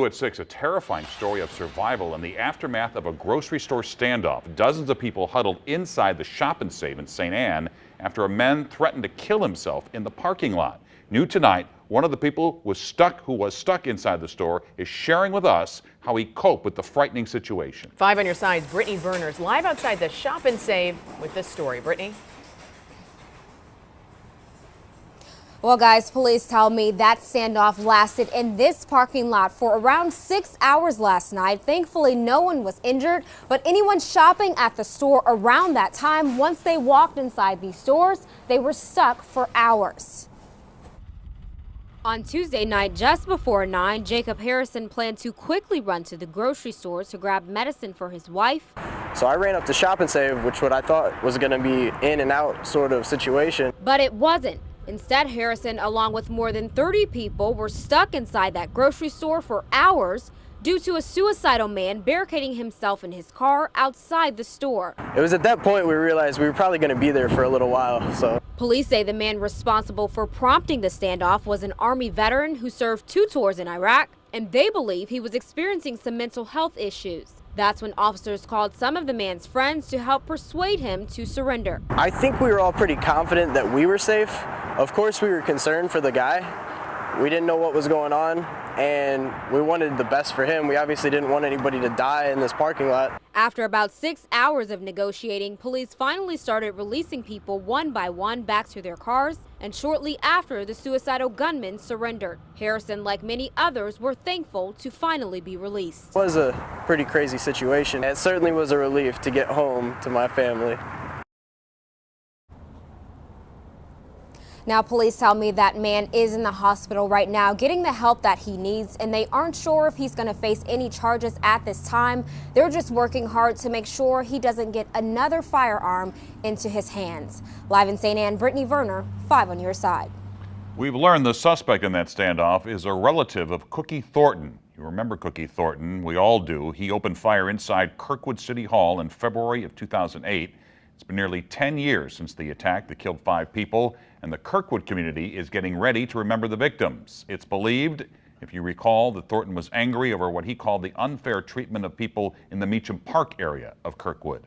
At 6, a terrifying story of survival in the aftermath of a grocery store standoff. Dozens of people huddled inside the Shop and Save in St. Anne after a man threatened to kill himself in the parking lot. New tonight, one of the people who was stuck inside the store is sharing with us how he coped with the frightening situation. 5 on your side's Brittany Verner's live outside the Shop and Save with this story. Brittany? Well, guys, police tell me that standoff lasted in this parking lot for around 6 hours last night. Thankfully, no one was injured, but anyone shopping at the store around that time, once they walked inside these stores, they were stuck for hours. On Tuesday night, just before 9, Jacob Harrison planned to quickly run to the grocery store to grab medicine for his wife. So I ran up to Shop and Save, which what I thought was going to be in and out sort of situation. But it wasn't. Instead, Harrison, along with more than 30 people, were stuck inside that grocery store for hours due to a suicidal man barricading himself in his car outside the store. It was at that point we realized we were probably going to be there for a little while. So police say the man responsible for prompting the standoff was an Army veteran who served 2 tours in Iraq, and they believe he was experiencing some mental health issues. That's when officers called some of the man's friends to help persuade him to surrender. I think we were all pretty confident that we were safe. Of course, we were concerned for the guy. We didn't know what was going on, and we wanted the best for him. We obviously didn't want anybody to die in this parking lot. After about 6 hours of negotiating, police finally started releasing people one by one back to their cars, and shortly after, the suicidal gunman surrendered. Harrison, like many others, were thankful to finally be released. It was a pretty crazy situation. It certainly was a relief to get home to my family. Now, police tell me that man is in the hospital right now getting the help that he needs, and they aren't sure if he's going to face any charges at this time. They're just working hard to make sure he doesn't get another firearm into his hands. Live in St. Anne, Brittany Verner, 5 on your side. We've learned the suspect in that standoff is a relative of Cookie Thornton. You remember Cookie Thornton, we all do. He opened fire inside Kirkwood City Hall in February of 2008. It's been nearly 10 years since the attack that killed 5 people, and the Kirkwood community is getting ready to remember the victims. It's believed, if you recall, that Thornton was angry over what he called the unfair treatment of people in the Meacham Park area of Kirkwood.